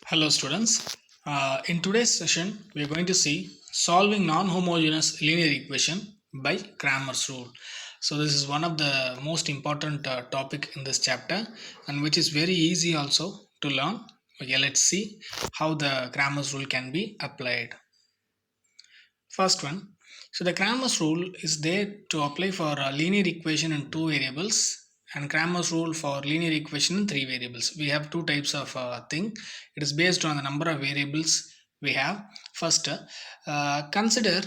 Hello students. In today's session, we are going to see solving non-homogeneous linear equation by Cramer's rule. So this is one of the most important topic in this chapter and which is very easy also to learn. Okay, let's see how the Cramer's rule can be applied. First one. So the Cramer's rule is there to apply for a linear equation in two variables and Cramer's rule for linear equation in three variables. We have two types of thing. It is based on the number of variables we have. First, consider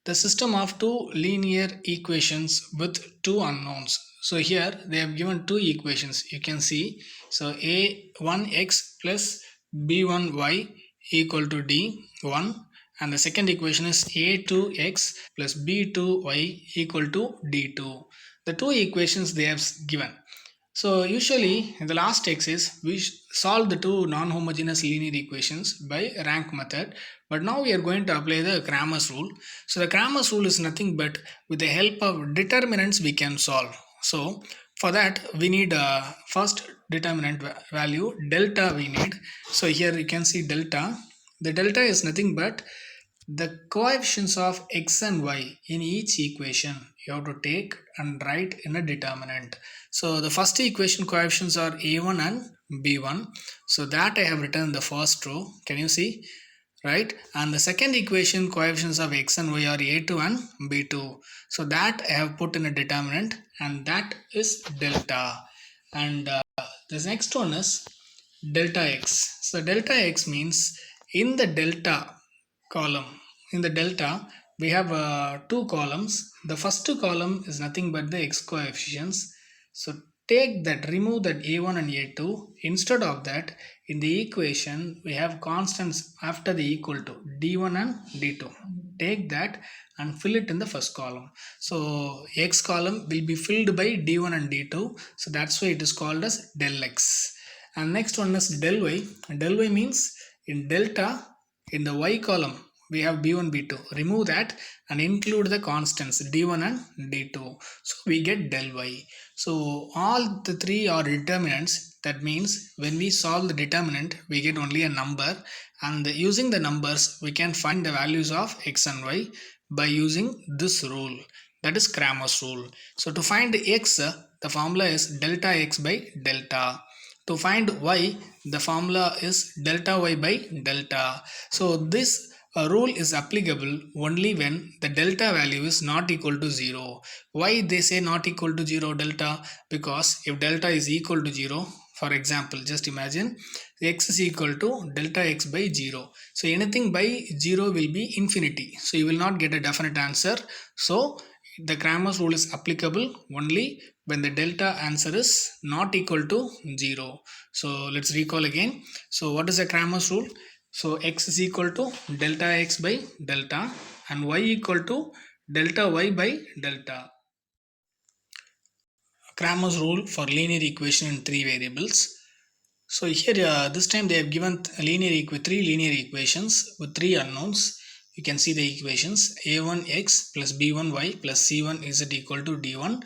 the system of two linear equations with two unknowns. So here they have given two equations. You can see. So a1x plus b1y equal to d1, and the second equation is a2x plus b2y equal to d2. The two equations they have given. So usually in the last exercise we solve the two non-homogeneous linear equations by rank method, but now we are going to apply the Cramer's rule. So the Cramer's rule is nothing but with the help of determinants we can solve. So for that we need first determinant value delta we need. So here you can see delta. The delta is nothing but the coefficients of x and y in each equation you have to take and write in a determinant. So the first equation coefficients are a1 and b1. So that I have written in the first row. Can you see? Right? And the second equation coefficients of x and y are a2 and b2. So that I have put in a determinant and that is delta. And this next one is delta x. So delta x means in the delta column, in the delta we have two columns. The first column is nothing but the x coefficients. So take that, remove that a1 and a2. Instead of that, in the equation we have constants after the equal to d1 and d2. Take that and fill it in the first column. So x column will be filled by d1 and d2. So that's why it is called as del x. And next one is del y. Del y means in delta, in the y column we have b1 b2. Remove that and include the constants d1 and d2. So we get del y. So all the three are determinants. That means when we solve the determinant we get only a number, and using the numbers we can find the values of x and y by using this rule, that is Cramer's rule. So to find x, the formula is delta x by delta. To find y, the formula is delta y by delta. So this rule is applicable only when the delta value is not equal to 0. Why they say not equal to 0 delta? Because if delta is equal to 0, for example, just imagine x is equal to delta x by 0. So anything by 0 will be infinity. So you will not get a definite answer. So the Cramer's rule is applicable only when the delta answer is not equal to 0. So let's recall again. So what is the Cramer's rule? So x is equal to delta x by delta and y equal to delta y by delta. Cramer's rule for linear equation in three variables. So here this time they have given three linear equations with three unknowns. You can see the equations a1x plus b1y plus c1z equal to d1,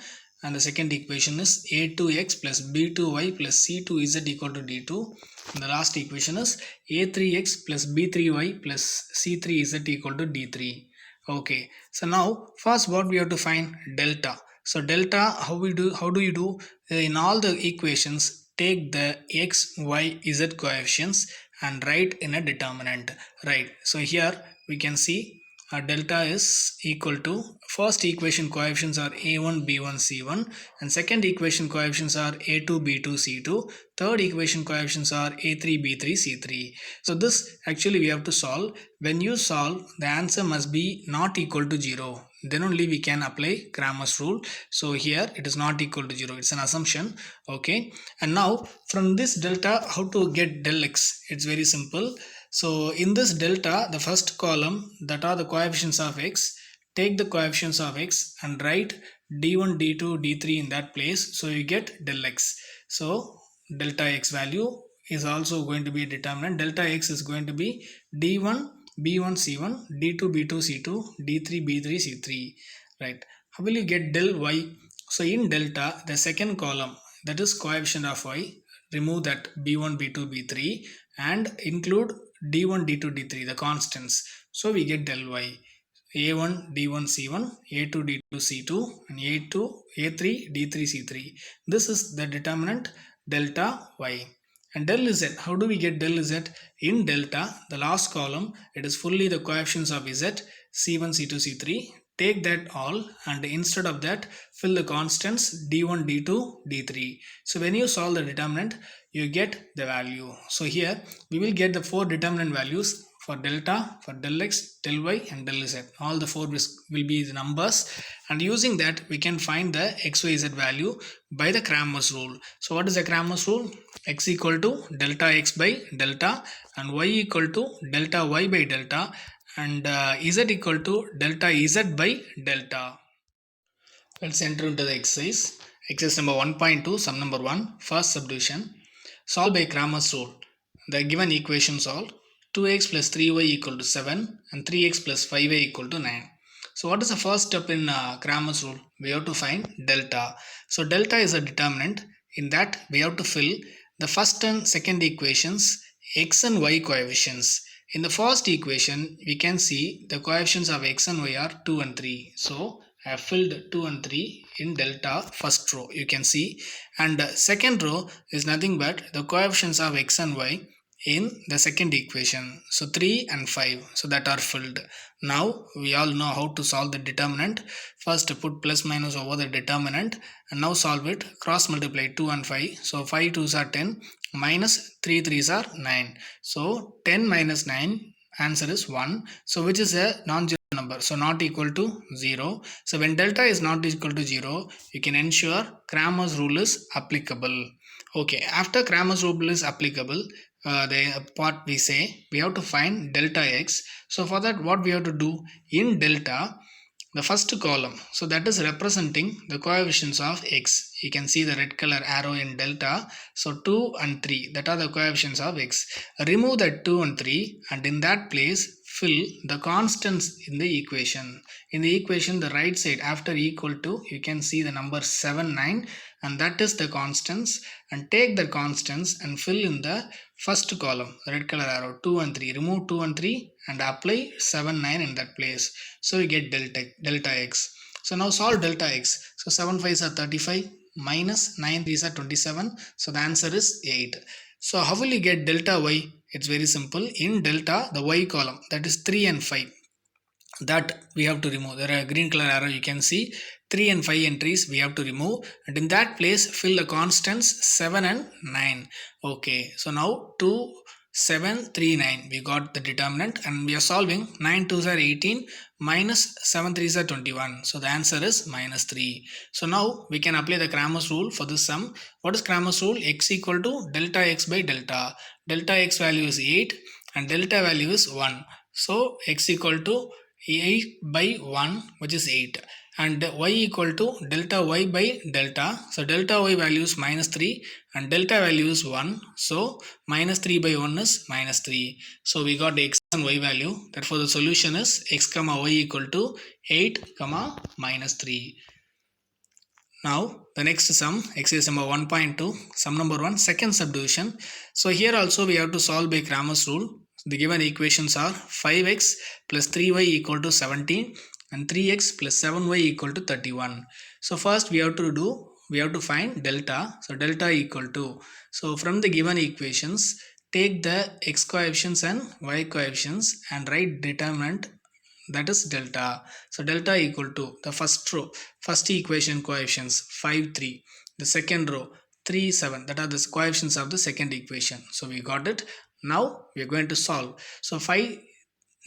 and the second equation is a2x plus b2y plus c2z equal to d2, and the last equation is a3x plus b3y plus c3z equal to d3. Okay, so now first what we have to find delta. So delta, how do you do? In all the equations take the x, y, z coefficients and write in a determinant, right? So here we can see delta is equal to, first equation coefficients are a1 b1 c1, and second equation coefficients are a2 b2 c2, third equation coefficients are a3 b3 c3. So this actually we have to solve. When you solve, the answer must be not equal to 0, then only we can apply Cramer's rule. So here it is not equal to 0, it's an assumption. Okay, and now from this delta how to get del x? It's very simple. So in this delta, the first column, that are the coefficients of x, take the coefficients of x and write d1 d2 d3 in that place. So you get del x. So delta x value is also going to be a determinant. Delta x is going to be d1 b1 c1, d2 b2 c2, d3 b3 c3, right? How will you get del y? So in delta, the second column, that is coefficient of y, remove that b1, b2, b3 and include d1, d2, d3, the constants. So we get del y. A1 D1 C1, A2 D2 C2, and A2 A3 D3 C3. This is the determinant delta Y. And del Z, how do we get del Z? In delta, the last column, it is fully the coefficients of Z, C1, C2, C3. Take that all and instead of that, fill the constants D1, D2, D3. So when you solve the determinant, you get the value. So here we will get the four determinant values for delta, for del x, del y and del z. All the four will be the numbers, and using that we can find the xyz value by the Cramer's rule. So what is the Cramer's rule? X equal to delta x by delta and y equal to delta y by delta and z equal to delta z by delta. Let's enter into the exercise. Exercise number 1.2, sum number 1, first subdivision. Solve by Cramer's rule. The given equations are 2x plus 3y equal to 7 and 3x plus 5y equal to 9. So what is the first step in Cramer's rule? We have to find delta. So delta is a determinant. In that we have to fill the first and second equations x and y coefficients. In the first equation we can see the coefficients of x and y are 2 and 3. So I have filled 2 and 3 in delta first row, you can see, and second row is nothing but the coefficients of x and y in the second equation. So 3 and 5, so that are filled. Now we all know how to solve the determinant. First put plus minus over the determinant and now solve it. Cross multiply 2 and 5. So 5 2s are 10 minus 3 3s are 9. So 10 minus 9, answer is 1. So which is a non-zero number, so not equal to 0. So when delta is not equal to 0, you can ensure Cramer's rule is applicable. Okay, after Cramer's rule is applicable, the part we say we have to find delta x. So for that what we have to do, in delta the first column, so that is representing the coefficients of x. You can see the red color arrow in delta. So 2 and 3, that are the coefficients of x. Remove that 2 and 3 and in that place fill the constants in the equation. In the equation, the right side after equal to, you can see the number 7 9 and that is the constants, and take the constants and fill in the first column, red color arrow, 2 and 3. Remove 2 and 3 and apply 7 9 in that place. So you get delta x. So now solve delta x. So 7 5s are 35 minus 9 3s are 27. So the answer is 8. So how will you get delta y? It's very simple. In delta, the y column, that is 3 and 5, that we have to remove. There are green color arrow, you can see 3 and 5 entries we have to remove, and in that place fill the constants 7 and 9. Okay, so now 2 7 3 9, we got the determinant and we are solving. 9 2s are 18 minus 7 3s are 21, so the answer is minus 3. So now we can apply the Cramer's rule for this sum. What is Cramer's rule? X equal to delta x by delta. Delta x value is 8 and delta value is 1. So x equal to 8 by 1, which is 8, and y equal to delta y by delta. So delta y value is minus 3 and delta value is 1. So minus 3 by 1 is minus 3. So we got x and y value. Therefore the solution is x comma y equal to 8 comma minus 3. Now the next sum, exercise number 1.2, sum number 1, second subdivision. So here also we have to solve by Cramer's rule. The given equations are 5x plus 3y equal to 17 and 3x plus 7y equal to 31. So first we have to find delta. So delta equal to, so from the given equations, take the x coefficients and y coefficients and write determinant, that is delta. So delta equal to the first row, first equation coefficients 5 3, the second row 3 7, that are the coefficients of the second equation. So we got it. Now we are going to solve. So 5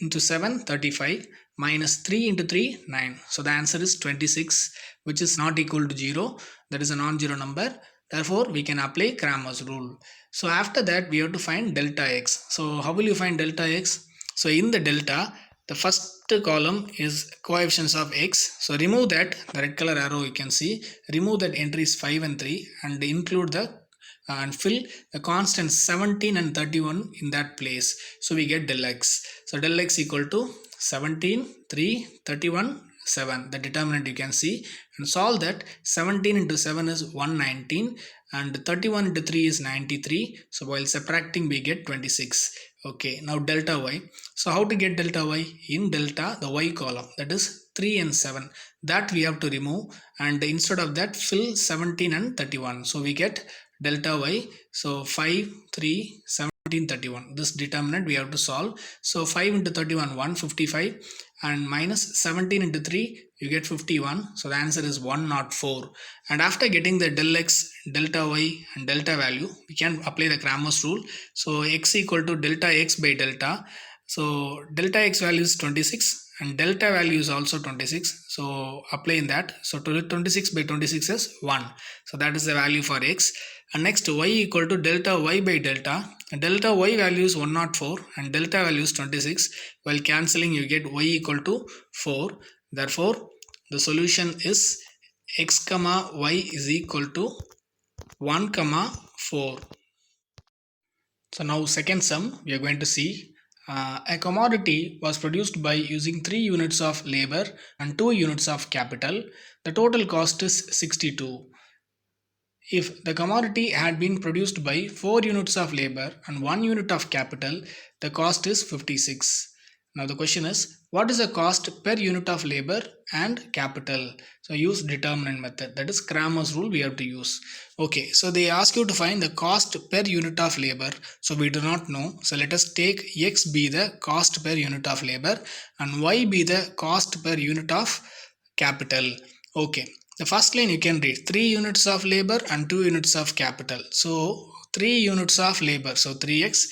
into 7 35 minus 3 into 3 9. So the answer is 26, which is not equal to 0. That is a non-zero number. Therefore we can apply Cramer's rule. So after that we have to find delta x. So how will you find delta x? So in the delta, the first column is coefficients of x. So remove that, the red color arrow you can see, remove that entries 5 and 3 and include the and fill the constants 17 and 31 in that place. So we get del x. So del x equal to 17 3 31 7, the determinant you can see, and solve that. 17 into 7 is 119 and 31 into 3 is 93. So while subtracting we get 26. Okay, now delta y. So how to get delta y? In delta, the y column, that is 3 and 7, that we have to remove, and instead of that fill 17 and 31. So we get delta y. So 5, 3, 17, 31. This determinant we have to solve. So 5 into 31, 155, and minus 17 into 3, you get 51. So the answer is 104. And after getting the del x, delta y and delta value, we can apply the Cramer's rule. So x equal to delta x by delta. So delta x value is 26 and delta value is also 26. So apply in that. So 26 by 26 is 1. So that is the value for x. And next y equal to delta y by delta. Delta y value is 104 and delta value is 26. While cancelling you get y equal to 4. Therefore the solution is x comma y is equal to 1 comma 4. So now second sum we are going to see. A commodity was produced by using 3 units of labor and 2 units of capital. The total cost is 62. If the commodity had been produced by 4 units of labor and 1 unit of capital, the cost is 56. Now the question is, what is the cost per unit of labor and capital? So use determinant method, that is Cramer's rule we have to use. Okay, so they ask you to find the cost per unit of labor. So we do not know. So let us take x be the cost per unit of labor and y be the cost per unit of capital. Okay, the first line you can read 3 units of labor and 2 units of capital. So 3 units of labor, so 3x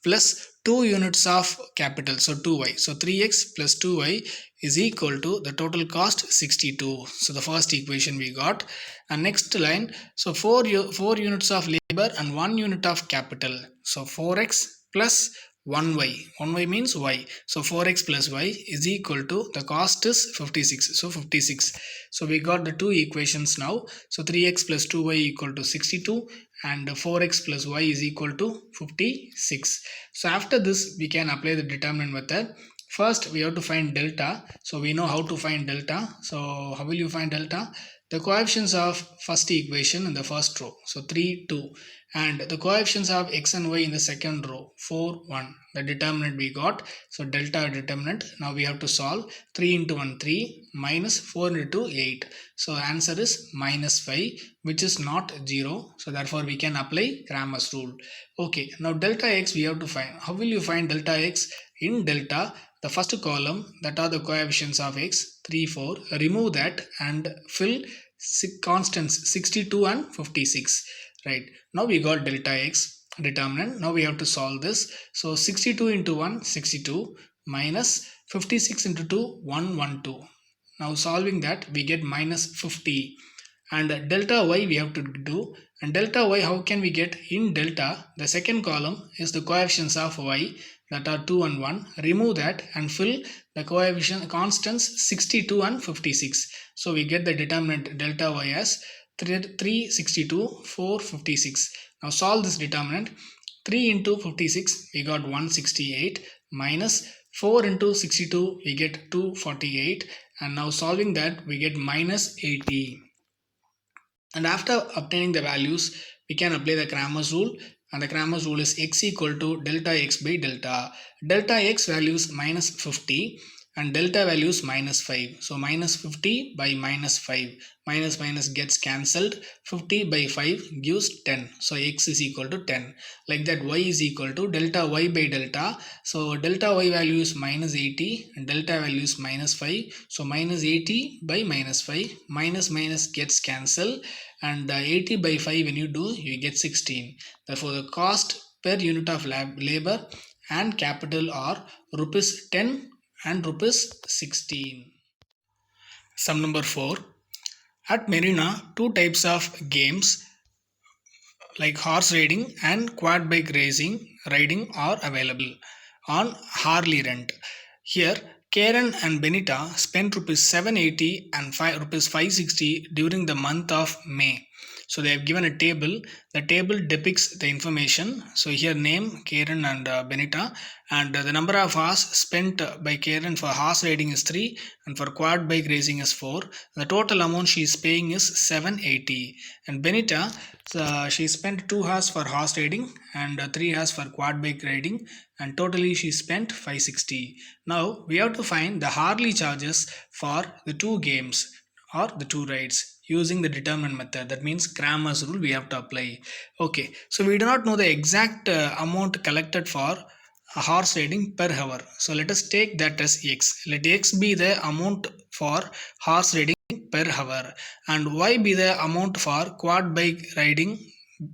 plus 2 units of capital, so 2y. So 3x plus 2y is equal to the total cost 62. So the first equation we got. And next line, so 4 units of labor and 1 unit of capital. So 4x plus 1y. 1y means y. So 4x plus y is equal to the cost is 56. So 56. So we got the two equations now. So 3x plus 2y equal to 62 and 4x plus y is equal to 56. So after this we can apply the determinant method. First we have to find delta. So we know how to find delta. So how will you find delta? The coefficients of first equation in the first row. So 3, 2. And the coefficients of x and y in the second row, 4, 1. The determinant we got. So delta determinant. Now we have to solve. 3 into 1, 3, minus 4 into 8. So answer is minus 5, which is not 0. So therefore we can apply Cramer's rule. Okay, now delta x we have to find. How will you find delta x? In delta, the first column, that are the coefficients of x, 3, 4. Remove that and fill constants 62 and 56. Right, now we got delta x determinant. Now we have to solve this. So 62 into 1, 62, minus 56 into 2, 112. Now solving that we get minus 50. And delta y we have to do. And delta y, how can we get? In delta, the second column is the coefficients of y, that are 2 and 1. Remove that and fill the coefficient constants 62 and 56. So we get the determinant delta y as 362, 456. Now solve this determinant. 3 into 56 we got 168, minus 4 into 62 we get 248, and now solving that we get minus 80. And after obtaining the values we can apply the Cramer's rule, and the Cramer's rule is x equal to delta x by delta. Delta x values minus 50 and delta values minus 5. So minus 50 by minus 5. Minus minus gets cancelled. 50 by 5 gives 10. So x is equal to 10. Like that y is equal to delta y by delta. So delta y value is minus 80 and delta value is minus 5. So minus 80 by minus 5. Minus minus gets cancelled. And 80 by 5 when you do, you get 16. Therefore the cost per unit of labor and capital are rupees 10 and rupees 16. Sum number 4. At Marina, two types of games like horse riding and quad bike riding are available on Harley rent. Here, Karen and Benita spent rupees 780 and rupees 560 during the month of May. So they have given a table. The table depicts the information. So here name Karen and Benita, and the number of hours spent by Karen for horse riding is 3, and for quad bike racing is 4. The total amount she is paying is 780. And Benita, she spent 2 hours for horse riding and 3 hours for quad bike riding, and totally she spent 560. Now we have to find the hourly charges for the two games or the two rides using the determinant method. That means Cramer's rule we have to apply. Okay, so we do not know the exact amount collected for a horse riding per hour. So let us take that as x. Let x be the amount for horse riding per hour, and y be the amount for quad bike riding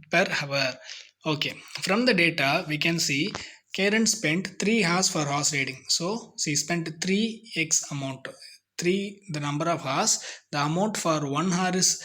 per hour. Okay, from the data we can see Karen spent 3 hours for horse riding. So she spent 3x amount. 3 the number of hours. The amount for 1 hour is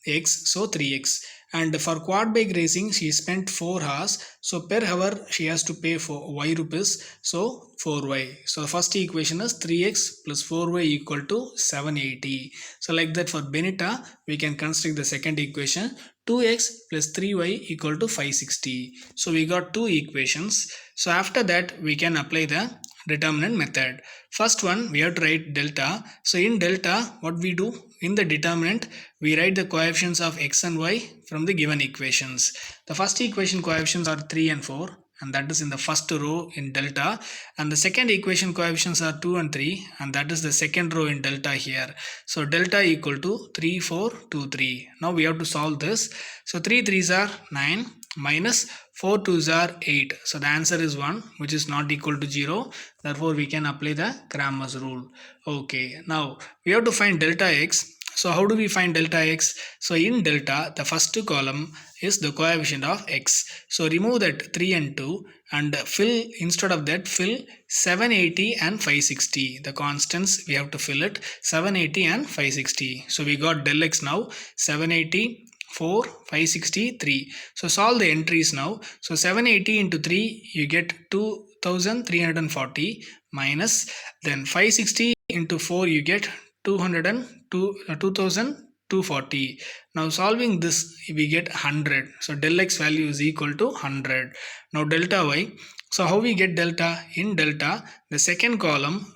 x, so 3x. And for quad bike racing she spent 4 hours, so per hour she has to pay for y rupees, so 4y. So the first equation is 3x plus 4y equal to 780. So like that, for Benita we can construct the second equation, 2x plus 3y equal to 560. So we got two equations. So after that we can apply the determinant method. First one, we have to write delta. So in delta, what we do in the determinant, we write the coefficients of x and y from the given equations. The first equation coefficients are 3 and 4, and that is in the first row in delta, and the second equation coefficients are 2 and 3, and that is the second row in delta here. So delta equal to 3 4 2 3. Now we have to solve this. So 3 3s are 9 minus 4 2s are 8. So the answer is 1, which is not equal to 0. Therefore we can apply the Cramer's rule. Okay, now we have to find delta x. So how do we find delta x? So in delta, the first column is the coefficient of x. So remove that 3 and 2 and fill, instead of that, fill 780 and 560. The constants we have to fill it, 780 and 560. So we got del x now, 780, 4, 563. So solve the entries now. So 780 into 3, you get 2340, minus then 560 into 4, you get 2240. Now solving this, we get 100. So del x value is equal to 100. Now delta y. So how we get delta? In delta, the second column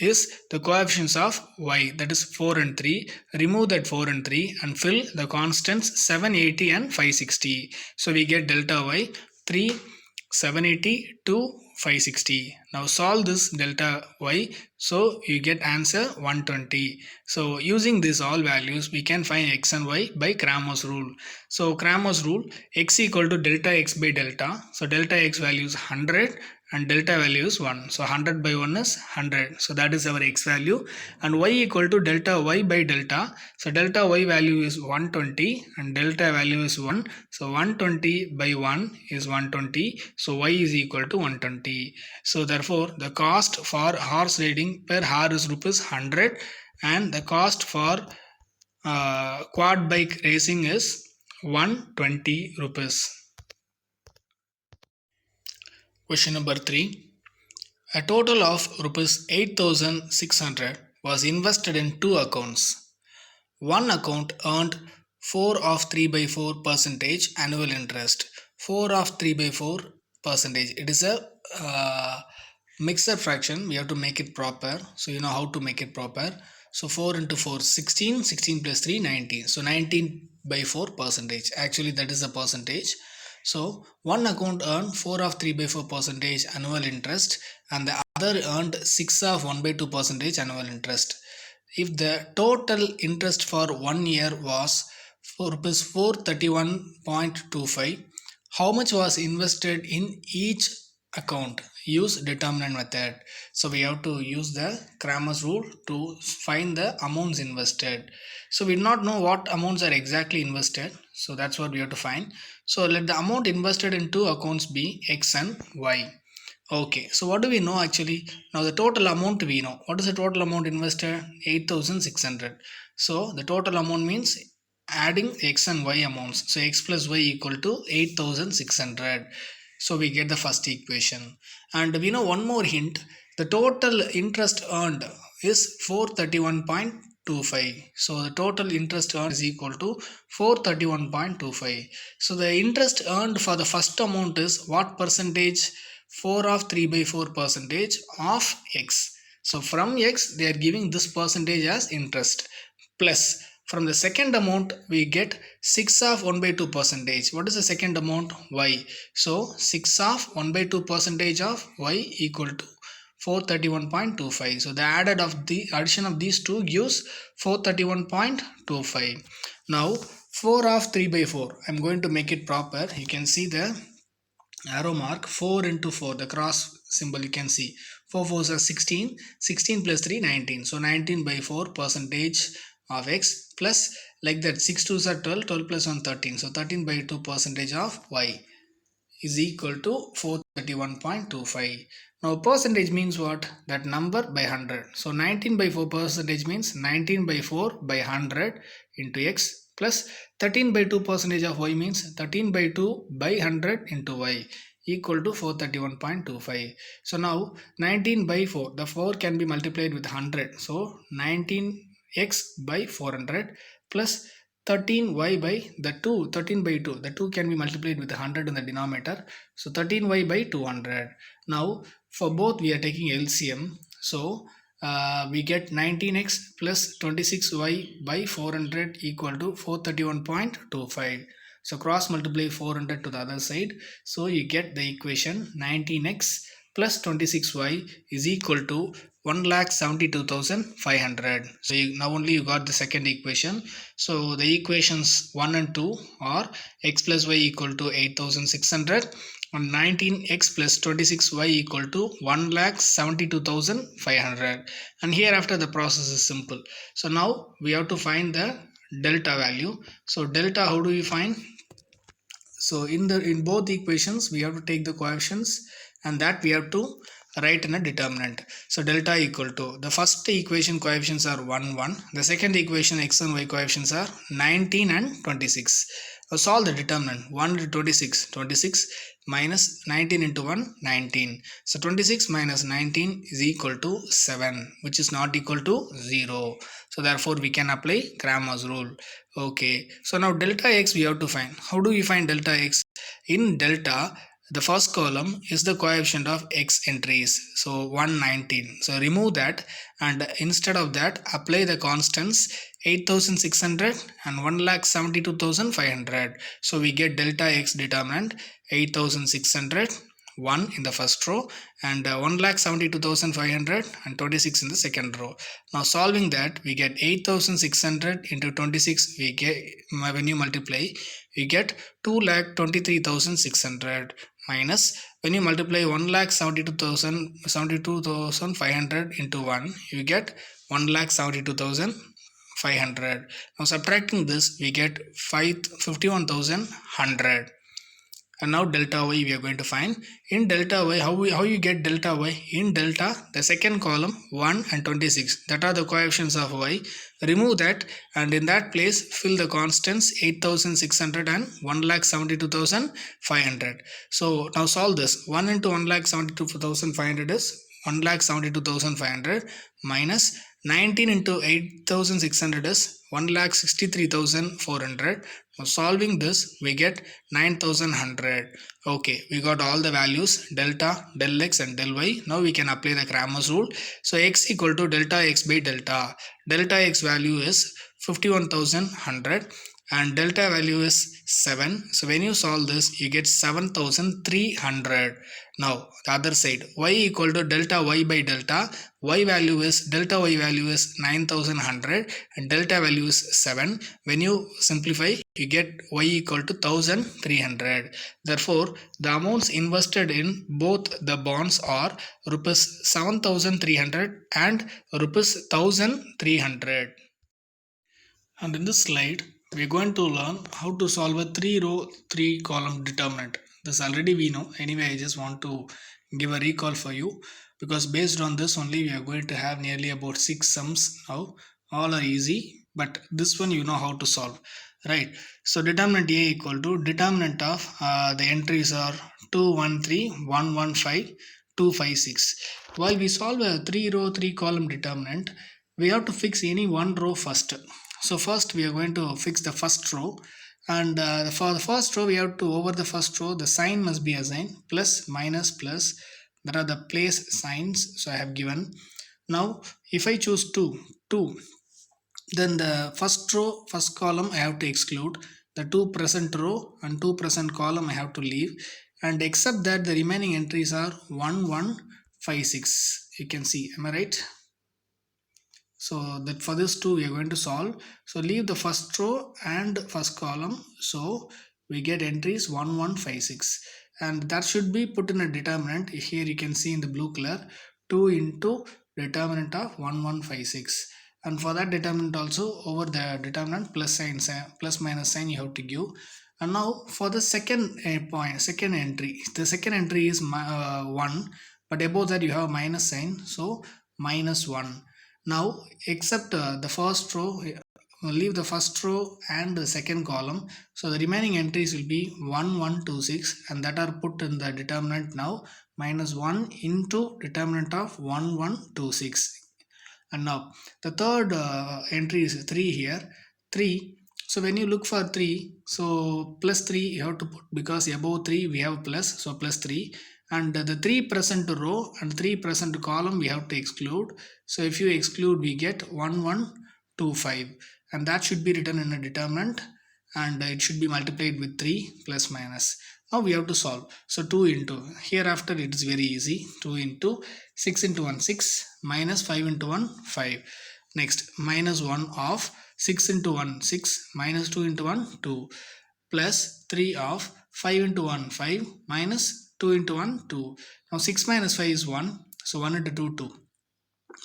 is the coefficients of y, that is 4 and 3. Remove that 4 and 3 and fill the constants 780 and 560. So we get delta y 3, 780 to 560. Now solve this delta y. So you get answer 120. So using these all values, we can find x and y by Cramer's rule. So Cramer's rule, x equal to delta x by delta. So delta x value is 100 and delta value is 1. So 100 by 1 is 100. So that is our x value. And y equal to delta y by delta. So delta y value is 120 and delta value is 1. So 120 by 1 is 120. So y is equal to 120. So therefore the cost for horse riding per hour is rupees 100, and the cost for quad bike racing is 120 rupees. Question number 3. A total of rupees 8,600 was invested in two accounts. One account earned 4 of 3 by 4 percentage annual interest. 4 of 3 by 4 percentage. It is a mixed fraction. We have to make it proper. So you know how to make it proper. So 4 into 4, 16. 16 plus 3, 19. So 19 by 4 percentage. Actually that is the percentage. So one account earned 4 of 3 by 4 percentage annual interest, and the other earned 6 of 1 by 2 percentage annual interest. If the total interest for 1 year was rupees 431.25, how much was invested in each account? Use determinant method. So we have to use the Cramer's rule to find the amounts invested. So we do not know what amounts are exactly invested. So that's what we have to find. So let the amount invested in two accounts be x and y. Okay, so what do we know actually? Now the total amount we know. What is the total amount invested? 8,600. So the total amount means adding x and y amounts. So x plus y equal to 8,600. So we get the first equation. And we know one more hint. The total interest earned is 431.25. 25. So the total interest earned is equal to 431.25. So the interest earned for the first amount is what percentage? 4 of 3 by 4 percentage of x. So from x they are giving this percentage as interest, plus from the second amount we get 6 of 1 by 2 percentage. What is the second amount? Y. So 6 of 1 by 2 percentage of y equal to 431.25. So the addition of these two gives 431.25. Now 4 of 3 by 4, I'm going to make it proper. You can see the arrow mark 4 into 4, the cross symbol you can see. 4 4s are 16, 16 plus 3 19. So 19 by 4 percentage of x, plus like that 6 2s are 12, 12 plus 1 13. So 13 by 2 percentage of y is equal to 431.25. Now percentage means what? That number by 100. So 19 by 4 percentage means 19 by 4 by 100 into x, plus 13 by 2 percentage of y means 13 by 2 by 100 into y equal to 431.25. So now 19 by 4, the 4 can be multiplied with 100. So 19x by 400 plus 13y by the 2, 13 by 2, the 2 can be multiplied with 100 in the denominator. So 13y by 200. Now for both we are taking LCM. So we get 19x plus 26y by 400 equal to 431.25. So cross multiply 400 to the other side. So you get the equation 19x plus 26y is equal to 1,72,500. So now only you got the second equation. So the equations 1 and 2 are x plus y equal to 8,600 and 19x plus 26y equal to 1,72,500. And hereafter the process is simple. So now we have to find the delta value. So delta, how do we find? So in both equations we have to take the coefficients and that we have to write in a determinant. So delta equal to, the first equation coefficients are 1 1, the second equation x and y coefficients are 19 and 26. Solve the determinant. 1 into 26, 26 minus 19 into 1, 19. So 26 minus 19 is equal to 7, which is not equal to 0. So therefore we can apply Cramer's rule. Okay, so now delta x we have to find. How do we find delta x? In delta, the first column is the coefficient of x entries, so 119. So remove that and instead of that apply the constants 8,600 and 1,72,500. So we get delta x determinant 8,600, 1 in the first row and 1,72,500 and 26 in the second row. Now solving that we get 8,600 into 26, we get, when you multiply you get 2,23,600 minus, when you multiply 1,72,500 into 1 you get 1,72,500. Now subtracting this we get 51,100. And now delta y we are going to find. In delta y, how you get delta y? In delta, the second column 1 and 26, that are the coefficients of y. Remove that and in that place fill the constants 8,600 and 1,72,500. So now solve this. 1 into 1,72,500 is 1,72,500 minus 19 into 8,600 is 1,63,400. Now solving this we get 9,100. Okay, we got all the values delta, del x and del y. Now we can apply the Cramer's rule. So x equal to delta x by delta. Delta x value is 51,100 and delta value is 7. So when you solve this you get 7,300. Now the other side, y equal to delta y by delta. Delta y value is 9,100 and delta value is 7. When you simplify you get y equal to 1,300. Therefore the amounts invested in both the bonds are rupees 7,300 and rupees 1,300. And in this slide we are going to learn how to solve a 3 row 3 column determinant. This already we know. Anyway, I just want to give a recall for you, because based on this only we are going to have nearly about 6 sums now. All are easy, but this one you know how to solve, right? So determinant A equal to determinant of the entries are 213, 115, 256. While we solve a 3 row 3 column determinant, we have to fix any one row first. So first we are going to fix the first row, and for the first row we have to, over the first row the sign must be assigned plus minus plus. That are the place signs, so I have given. Now if I choose 2, then the first row, first column I have to exclude, the 2 present row and 2 present column I have to leave, and except that the remaining entries are 1 1 5 6. You can see, am I right? So that for this 2 we are going to solve. So leave the first row and first column, so we get entries 1 1 5 6, and that should be put in a determinant. Here you can see in the blue color, 2 into determinant of 1 1 5 6, and for that determinant also, over the determinant plus sign, plus minus sign you have to give. And now for the second point, second entry, the second entry is 1, but above that you have minus sign, so minus 1. Now except the first row, leave the first row and the second column, so the remaining entries will be 1 1 2 6, and that are put in the determinant now, minus 1 into determinant of 1 1 2 6. And now the third entry is 3 here, 3. So when you look for 3, so plus 3 you have to put, because above 3 we have plus, so plus 3, and the 3 present row and 3 present column we have to exclude. So if you exclude, we get 1 1 2 5, and that should be written in a determinant, and it should be multiplied with 3 plus minus. Now we have to solve. So 2 into, hereafter it is very easy, 2 into 6 into 1 6, minus 5 into 1 5. Next, minus 1 of 6 into 1 6, minus 2 into 1 2, plus 3 of 5 into 1 5, minus 2 into 1 2. Now 6 minus 5 is 1, so 1 into 2 2,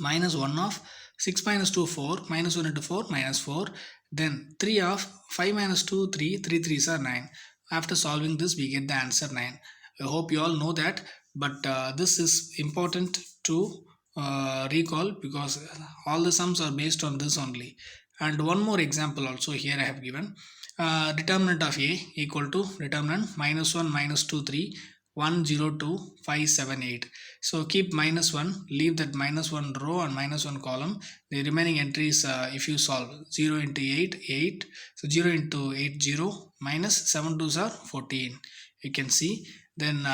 minus 1 of 6 minus 2 4, minus 1 into 4 minus 4, then 3 of 5 minus 2 3, 3 3s are 9. After solving this we get the answer 9. I hope you all know that, but this is important to recall, because all the sums are based on this only. And one more example also here I have given. Determinant of A equal to determinant minus 1 minus 2 3, 1 0 2 5 7 8. So keep minus 1, leave that minus 1 row and minus 1 column. The remaining entries, if you solve, 0 into 8 8, so 0 into 8 0, minus 7 2s are 14. You can see. Then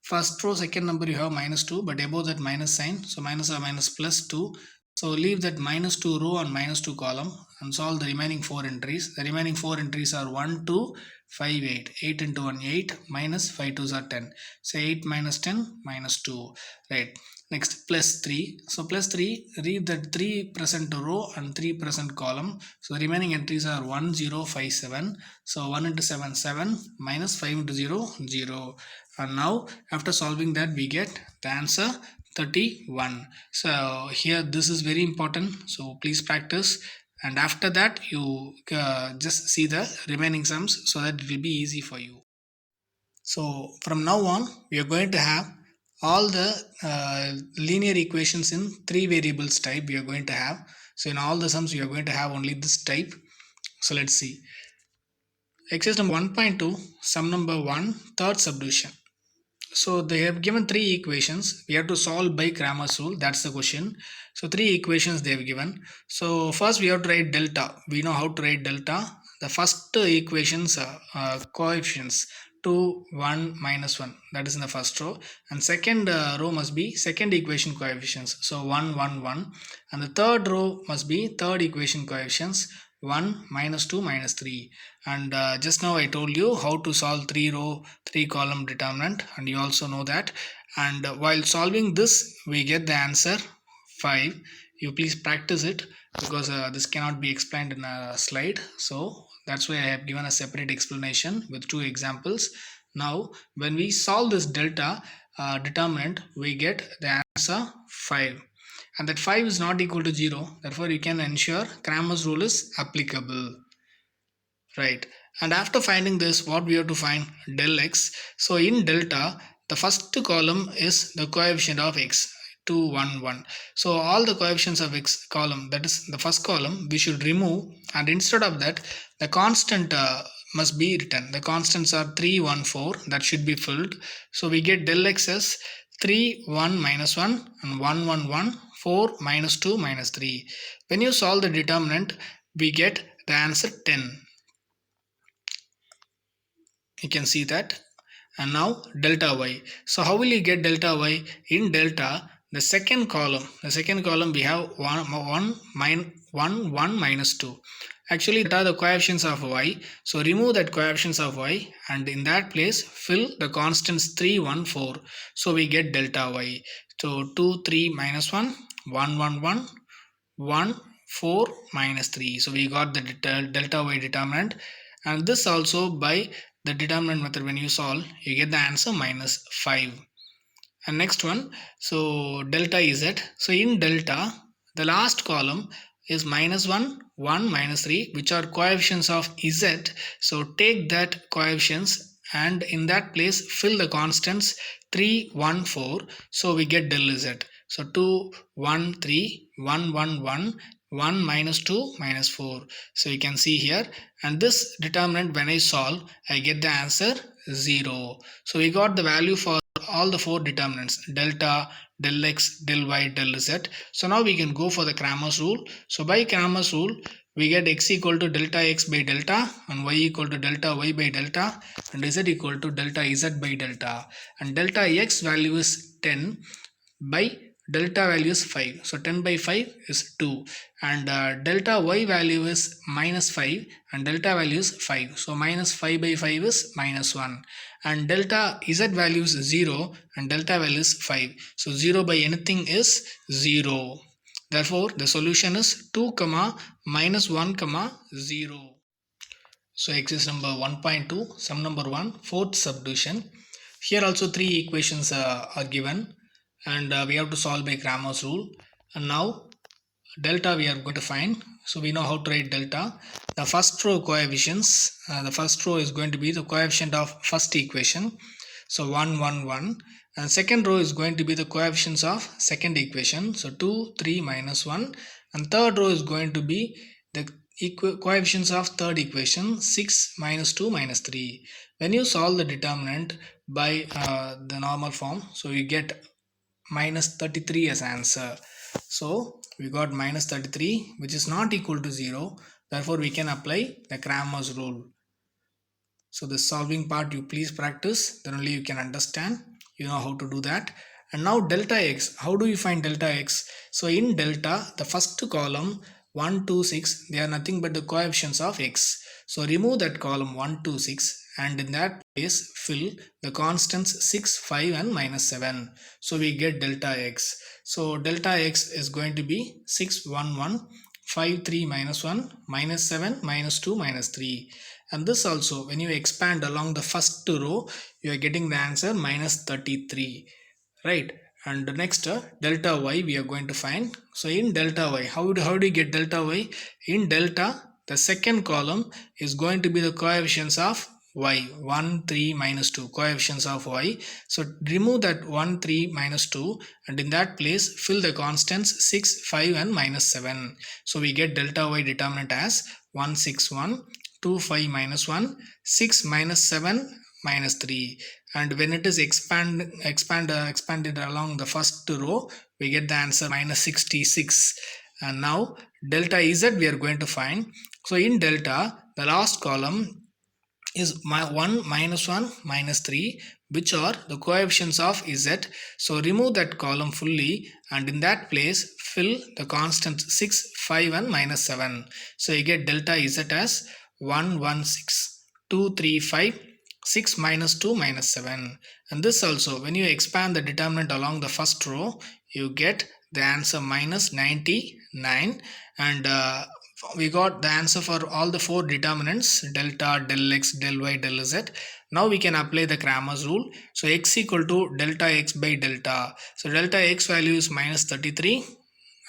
first row second number you have minus 2, but above that minus sign, so minus or minus plus 2. So leave that minus 2 row and minus 2 column and solve the remaining 4 entries. The remaining 4 entries are 1 2 5 8. 8 into 1 8, minus 5 2s are 10. So 8 minus 10 minus 2, right? Next, plus 3. So plus 3, read that 3 present row and 3 present column. So the remaining entries are 1 0 5 7. So 1 into 7 7, minus 5 into 0 0. And now after solving that we get the answer 31. So here this is very important, so please practice, and after that you just see the remaining sums, so that it will be easy for you. So from now on we are going to have all the linear equations in 3 variables type we are going to have. So in all the sums we are going to have only this type. So let's see. Exercise number 1.2, sum number 1, third subdivision. So they have given 3 equations. We have to solve by Cramer's rule. That's the question. So 3 equations they have given. So first we have to write delta. We know how to write delta. The first equations coefficients 2 1 minus 1, that is in the first row, and second row must be second equation coefficients, so 1 1 1, and the third row must be third equation coefficients 1 minus 2 minus 3. And just now I told you how to solve 3 row 3 column determinant, and you also know that. And while solving this we get the answer 5. You please practice it, because this cannot be explained in a slide, so that's why I have given a separate explanation with 2 examples. Now when we solve this delta determinant we get the answer 5, and that 5 is not equal to 0, therefore you can ensure Cramer's rule is applicable, right? And after finding this, what we have to find? Del x. So in delta the first column is the coefficient of x, 2 1 1. So all the coefficients of x column, that is the first column, we should remove, and instead of that the constant must be written. The constants are 3 1 4, that should be filled. So we get del x as 3 1 minus 1 and 1 1 1 4 minus 2 minus 3. When you solve the determinant, we get the answer 10. You can see that. And now delta y. So how will you get delta y? In delta, the second column we have 1 minus 2. Actually, that are the coefficients of y. So remove that coefficients of y, and in that place fill the constants 3, 1, 4. So we get delta y. So 2, 3 minus 1, 1, 1, 1, 1, 4 minus 3. So we got the delta y determinant, and this also by the determinant method, when you solve, you get the answer minus 5. And next one, so delta z. So in delta, the last column is minus 1, 1, minus 3, which are coefficients of z. So take that coefficients, and in that place fill the constants 3, 1, 4. So we get del z. So 2, 1, 3, 1, 1, 1, 1 minus 2 minus 4. So you can see here, and this determinant, when I solve, I get the answer 0. So we got the value for all the 4 determinants: delta, del x, del y, del z. So now we can go for the Cramer's rule. So by Cramer's rule, we get x equal to delta x by delta, and y equal to delta y by delta, and z equal to delta z by delta. And delta x value is 10 by delta value is 5. So 10 by 5 is 2, and delta y value is minus 5, and delta value is 5. So minus 5 by 5 is minus 1, and delta z value is 0, and delta value is 5. So 0 by anything is 0. Therefore the solution is 2 comma minus 1 comma 0. So exercise number 1.2, sum number 1, fourth subdivision. Here also 3 equations are given, and we have to solve by Cramer's rule. And now delta we are going to find. So we know how to write delta. The first row coefficients, the first row is going to be the coefficient of first equation. So 1, 1, 1. And second row is going to be the coefficients of second equation. So 2, 3, minus 1. And third row is going to be the coefficients of third equation, 6, minus 2, minus 3. When you solve the determinant by the normal form, so you get minus 33 as answer. So we got minus 33, which is not equal to 0. Therefore we can apply the Cramer's rule. So the solving part you please practice, then only you can understand, you know how to do that. And now delta x, how do you find delta x? So in delta, the first column 1, 2, 6, they are nothing but the coefficients of x. So remove that column 1, 2, 6, and in that place fill the constants 6, 5, and minus 7. So we get delta x. So delta x is going to be 6, 1, 1, 5, 3, minus 1, minus 7, minus 2, minus 3. And this also, when you expand along the first row, you are getting the answer minus 33, right? And the next delta y we are going to find. So in delta y, how do you get delta y? In delta, the second column is going to be the coefficients of y, 1, 3, minus 2, coefficients of y. So remove that 1, 3, minus 2, and in that place fill the constants 6, 5, and minus 7. So we get delta y determinant as 1, 6, 1, 2, 5, minus 1, 6, minus 7, minus 3. And when it is expanded along the first row, we get the answer minus 66. And now delta z we are going to find. So in delta, the last column is 1, minus 1, minus 3, which are the coefficients of z. So remove that column fully, and in that place fill the constants 6, 5, and minus 7. So you get delta z as 1, 1, 6, 2, 3, 5, 6, minus 2, minus 7. And this also, when you expand the determinant along the first row, you get the answer minus 99. And we got the answer for all the 4 determinants: delta, del x, del y, del z. Now we can apply the Cramer's rule. So x equal to delta x by delta. So delta x value is minus 33,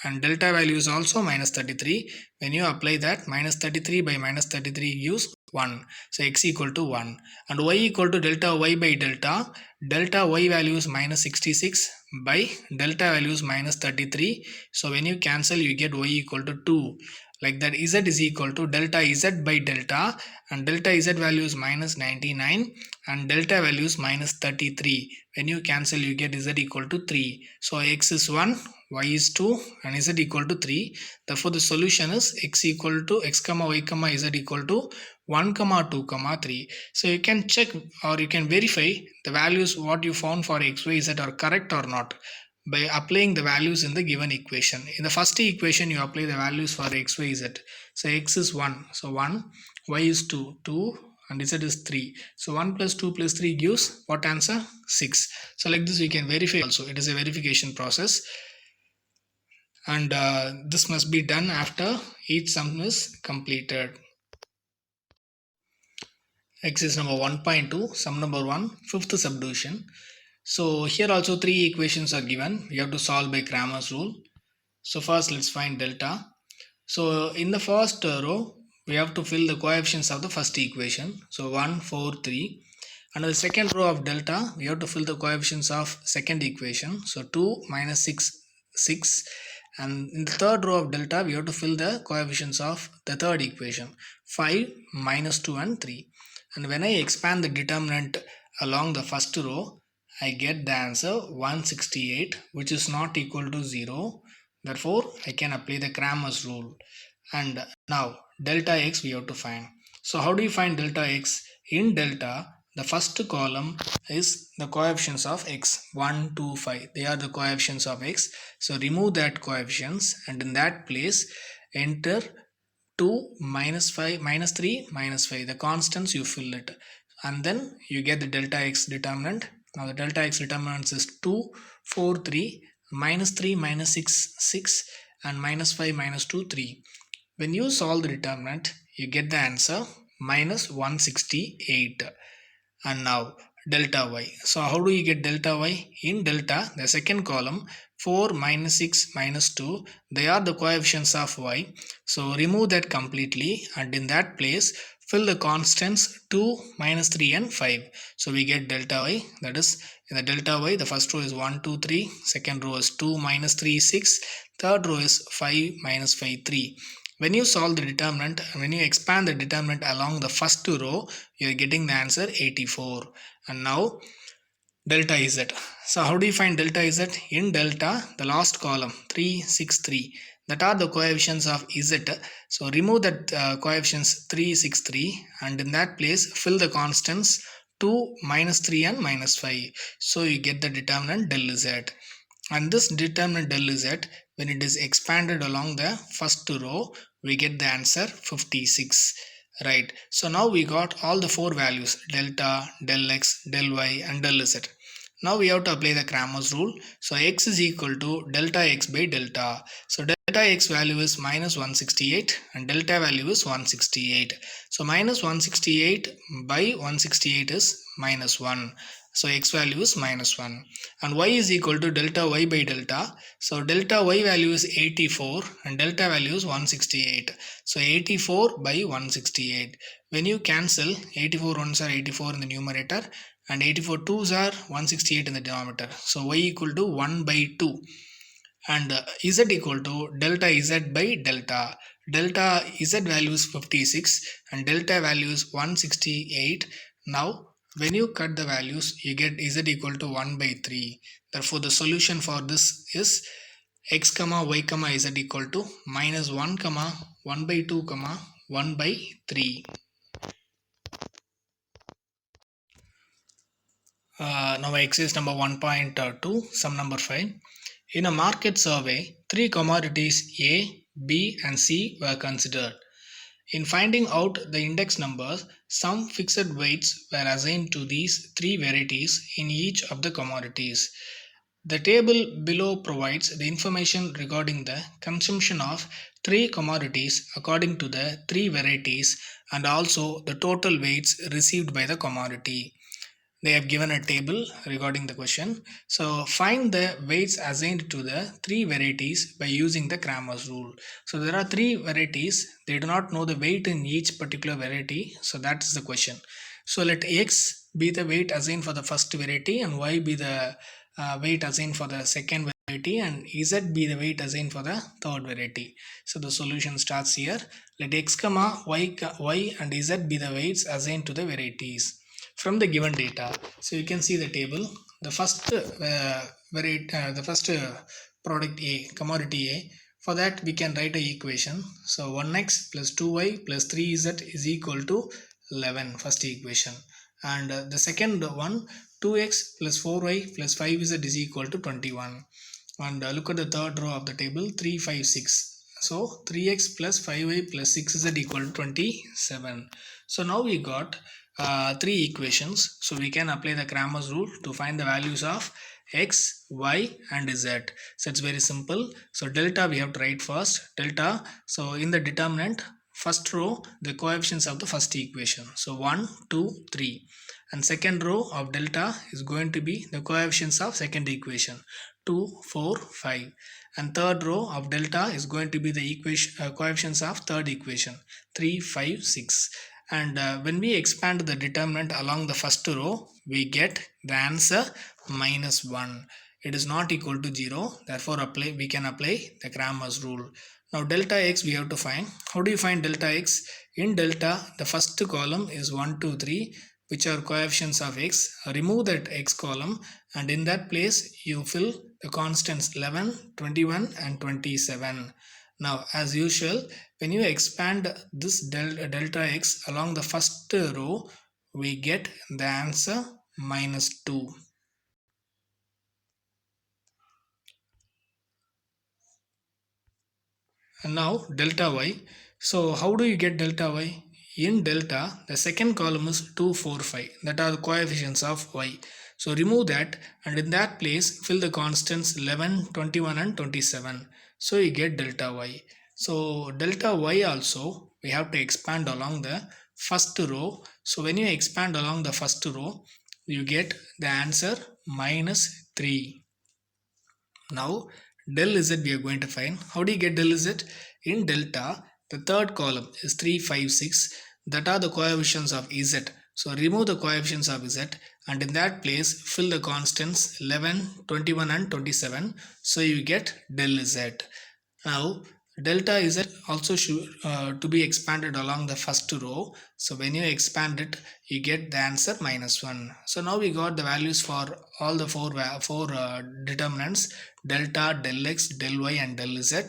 and delta value is also minus 33. When you apply that, minus 33 by minus 33 gives 1. So x equal to 1. And y equal to delta y by delta. Delta y value is minus 66 by delta value is minus 33. So when you cancel, you get y equal to 2. like that z is equal to delta z by delta, and delta z value is minus 99 and delta value is minus 33. When you cancel, you get z equal to 3. So x is 1, y is 2 and z equal to 3. Therefore the solution is x equal to x comma y comma z equal to 1 comma 2 comma 3. So you can check or you can verify the values what you found for x, y, z are correct or not by applying the values in the given equation. In the first equation, you apply the values for x, y, z. So x is 1, so 1, y is 2, 2, and z is 3. So 1 plus 2 plus 3 gives what answer? 6. So like this we can verify also. It is a verification process, and this must be done after each sum is completed. Exercise number 1.2, sum number 1, fifth subdivision. So here also three equations are given. We have to solve by Cramer's rule. So first let's find delta. So in the first row, we have to fill the coefficients of the first equation. So 1, 4, 3. And the second row of delta, we have to fill the coefficients of second equation. So 2, minus 6, 6. And in the third row of delta, we have to fill the coefficients of the third equation. 5, minus 2 and 3. And when I expand the determinant along the first row, I get the answer 168, which is not equal to 0. Therefore, I can apply the Cramer's rule. And now delta x we have to find. So how do you find delta x? In delta, the first column is the coefficients of x, 1, 2, 5. They are the coefficients of x. So remove that coefficients and in that place enter 2, minus 5, minus 3, minus 5. The constants you fill it. And then you get the delta x determinant. Now the delta x determinant is 2, 4, 3, minus 3, minus 6, 6, and minus 5, minus 2, 3. When you solve the determinant, you get the answer minus 168. And now delta y. So how do you get delta y? In delta, the second column, 4, minus 6, minus 2, they are the coefficients of y. So remove that completely and in that place fill the constants 2, minus 3 and 5. So we get delta y, that is in the delta y, the first row is 1, 2, 3, second row is 2, minus 3, 6, third row is 5, minus 5, 3. When you solve the determinant, when you expand the determinant along the first row, you are getting the answer 84. And now delta z. So how do you find delta z? In delta, the last column 3, 6, 3. That are the coefficients of z. So remove that coefficients 3, 6, 3 and in that place fill the constants 2, minus 3 and minus 5. So you get the determinant del z. And this determinant del z, when it is expanded along the first row, we get the answer 56. Right. So now we got all the four values, delta, del x, del y and del z. Now we have to apply the Cramer's rule. So x is equal to delta x by delta. So delta x value is minus 168 and delta value is 168. So minus 168 by 168 is minus 1. So x value is minus 1 and y is equal to delta y by delta. So delta y value is 84 and delta value is 168. So 84 by 168. When you cancel, 84 ones are 84 in the numerator and 84 twos are 168 in the denominator. So y equal to 1 by 2 and z equal to delta z by delta. Delta z value is 56 and delta value is 168. Now when you cut the values, you get z equal to 1 by 3. Therefore, the solution for this is x comma y comma z equal to minus 1 comma 1 by 2 comma 1 by 3. Now exercise number 1.2, sum number 5. In a market survey, three commodities A, B and C were considered. In finding out the index numbers, some fixed weights were assigned to these three varieties in each of the commodities. The table below provides the information regarding the consumption of three commodities according to the three varieties and also the total weights received by the commodity. They have given a table regarding the question. So find the weights assigned to the three varieties by using the Cramer's rule. So there are three varieties. They do not know the weight in each particular variety. So that is the question. So let x be the weight assigned for the first variety and y be the weight assigned for the second variety and z be the weight assigned for the third variety. So the solution starts here. Let x comma y and z be the weights assigned to the varieties from the given data. So you can see the table. The first product A, commodity A. For that we can write a equation. So 1x plus 2y plus 3z is equal to 11, first equation. And the second one, 2x plus 4y plus 5z is equal to 21. And look at the third row of the table, 3, 5, 6. So 3x plus 5y plus 6z equal to 27. So now we got three equations. So we can apply the Cramer's rule to find the values of x, y and z. So it's very simple. So delta we have to write first. Delta. So in the determinant, first row the coefficients of the first equation. So 1, 2, 3. And second row of delta is going to be the coefficients of second equation. 2, 4, 5. And third row of delta is going to be the coefficients of third equation. 3, 5, 6. And when we expand the determinant along the first row, we get the answer minus 1. It is not equal to 0. Therefore, we can apply the Cramer's rule. Now delta x we have to find. How do you find delta x? In delta, the first column is 1, 2, 3, which are coefficients of x. Remove that x column and in that place you fill the constants 11, 21 and 27. Now as usual, when you expand this delta x along the first row, we get the answer minus 2. And now delta y. So how do you get delta y? In delta, the second column is 2, 4, 5. That are the coefficients of y. So remove that and in that place fill the constants 11, 21 and 27. So you get delta y. So delta y also we have to expand along the first row. So when you expand along the first row, you get the answer minus 3. Now del z we are going to find. How do you get del z? In delta, the third column is 3, 5, 6. That are the coefficients of z. So remove the coefficients of z and in that place fill the constants 11, 21 and 27. So you get del z. Now delta z also to be expanded along the first row. So when you expand it, you get the answer minus 1. So now we got the values for all the four determinants, delta, del x, del y and del z.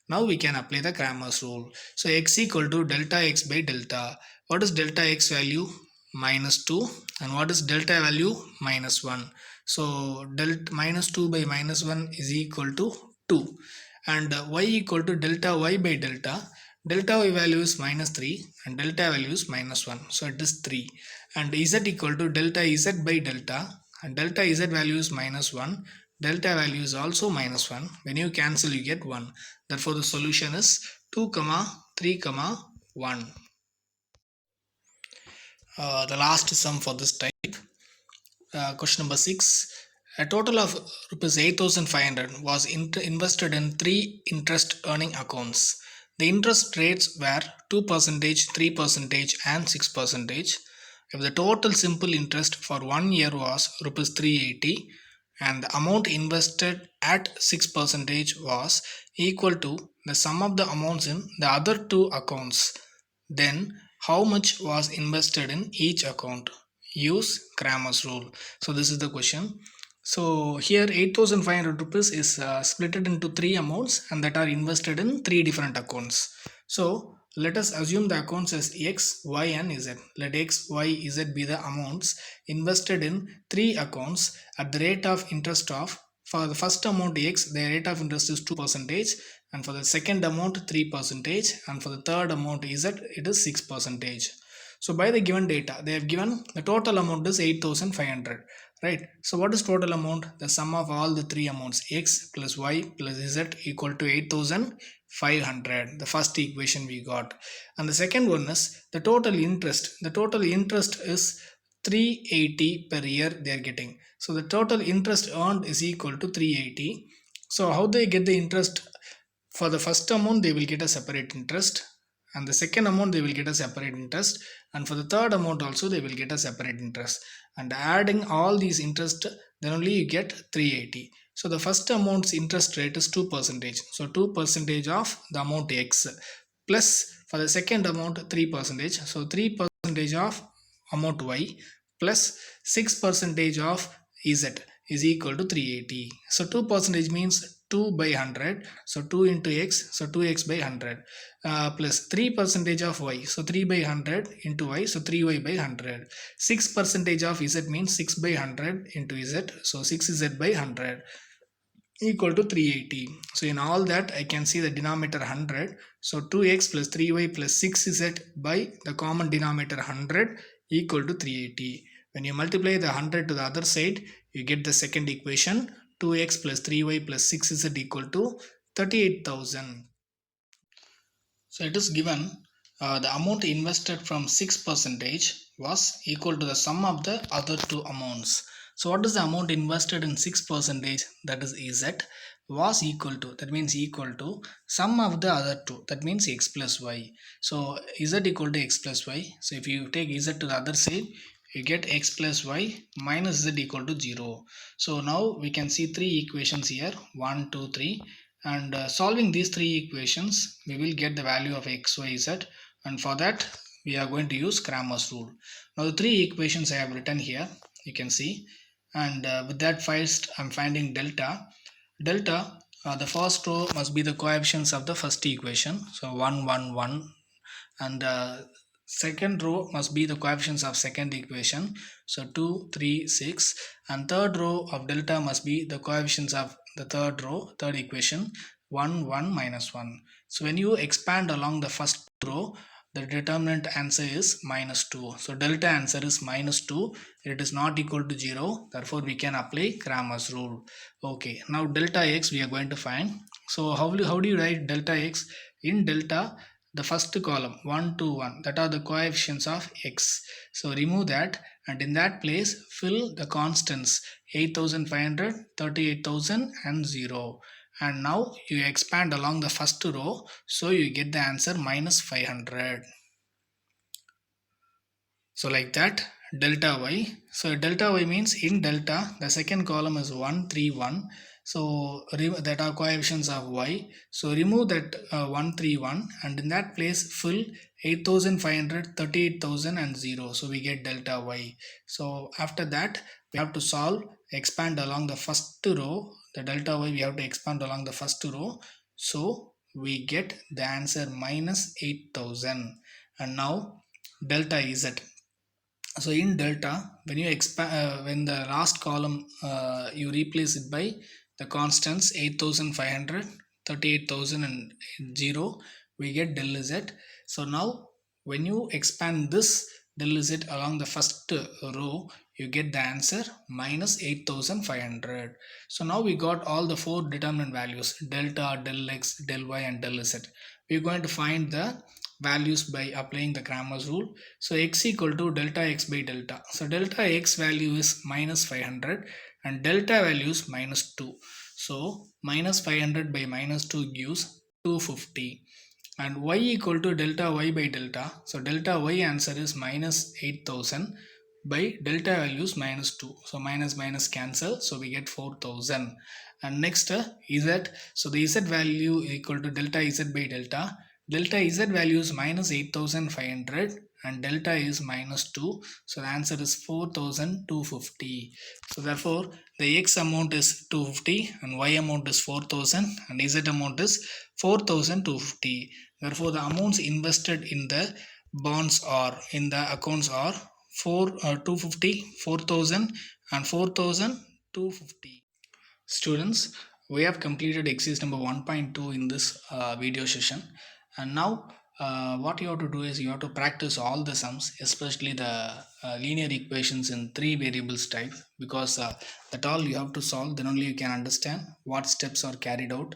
Now we can apply the Cramer's rule. So x equal to delta x by delta. What is delta x value? Minus 2. And what is delta value? Minus 1. So minus 2 by minus 1 is equal to 2. And y equal to delta y by delta. Delta y value is minus 3 and delta value is minus 1. So it is 3. And z equal to delta z by delta. And delta z value is minus 1. Delta value is also minus 1. When you cancel, you get 1. Therefore, the solution is 2, 3, 1. The last sum for this type. Question number 6. A total of rupees 8,500 was invested in 3 interest earning accounts. The interest rates were 2%, 3% and 6%. If the total simple interest for 1 year was rupees 380 and the amount invested at 6% was equal to the sum of the amounts in the other 2 accounts, then how much was invested in each account? Use Cramer's rule. So this is the question. So here 8,500 rupees is split into 3 amounts and that are invested in 3 different accounts. So let us assume the accounts as x, y and z. Let x, y, z be the amounts invested in 3 accounts at the rate of interest of, for the first amount x, the rate of interest is 2%, and for the second amount 3%, and for the third amount z, it is 6%. So by the given data, they have given the total amount is 8,500. Right. So what is total amount? The sum of all the 3 amounts x plus y plus z equal to 8,500. The first equation we got. And the second one is the total interest. The total interest is 380 per year they are getting. So the total interest earned is equal to 380. So how they get the interest? For the first amount they will get a separate interest. And the second amount they will get a separate interest, and for the third amount also they will get a separate interest, and adding all these interest, then only you get 380. So the first amount's interest rate is 2%. So 2% of the amount X plus for the second amount 3%. So 3% of amount Y plus 6% of Z is equal to 380. So 2% means 2 by 100. So 2 into X, so 2X by 100 plus 3% of Y. So 3 by 100 into Y, so 3Y by 100. 6% of Z means 6 by 100 into Z, so 6Z by 100 equal to 380. So in all that I can see the denominator 100. So 2x plus 3y plus 6z by the common denominator 100 equal to 380. When you multiply the 100 to the other side, you get the second equation, 2x plus 3y plus 6z equal to 38,000. So it is given the amount invested from 6% was equal to the sum of the other two amounts. So what is the amount invested in 6%, that is Z, was equal to, that means equal to sum of the other two, that means X plus Y. So Z equal to X plus Y. So if you take Z to the other side, you get X plus Y minus Z equal to 0. So now we can see three equations here, 1, 2, 3, and solving these three equations we will get the value of x, y, z, and for that we are going to use Cramer's rule. Now the three equations I have written here, you can see, and with that first I'm finding delta. The first row must be the coefficients of the first equation, so 1 1 1, and second row must be the coefficients of second equation, so 2 3 6, and third row of delta must be the coefficients of the third equation, 1 1 minus 1. So when you expand along the first row, the determinant answer is minus 2. So delta answer is minus 2. It is not equal to 0. Therefore, we can apply Cramer's rule. Okay, now delta x we are going to find. So how do you write delta x? In delta, the first column 1 to 1, that are the coefficients of x. So remove that, and in that place fill the constants 8500, 38,000 and 0. And now you expand along the first row, so you get the answer minus 500. So like that, delta y. So delta y means in delta, the second column is 1 3 1. So that are coefficients of y. So remove that 1 3 1, and in that place fill 8500, 38,000 and 0. So we get delta y. So after that we have to solve, expand along the first row. The delta y we have to expand along the first row. So we get the answer minus 8,000. And now delta z. So in delta, when you expand, when the last column you replace it by the constants 8500, 38,000 and 0, we get del z. So now when you expand this del z along the first row, you get the answer minus 8500. So now we got all the four determinant values, delta, del x, del y and del z. We are going to find the values by applying the Cramer's rule. So x equal to delta x by delta. So delta x value is minus 500 and delta value is minus 2. So minus 500 by minus 2 gives 250. And y equal to delta y by delta. So delta y answer is minus 8000 by delta values minus 2. So minus minus cancel. So we get 4000. And next z. So the z value equal to delta z by delta. Delta z value is minus 8500 and delta is minus 2. So the answer is 4250. So therefore the x amount is 250 and y amount is 4000 and z amount is 4250. Therefore the amounts invested in the bonds or in the accounts are 250, 4000 and 4250. Students, we have completed exercise number 1.2 in this video session, and now what you have to do is you have to practice all the sums, especially the linear equations in three variables type, because that all you have to solve, then only you can understand what steps are carried out.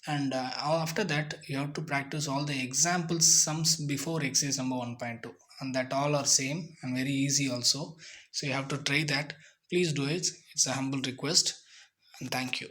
And after that you have to practice all the example sums before exercise number 1.2, and that all are same and very easy also. So you have to try that. Please do it. It's a humble request, and thank you.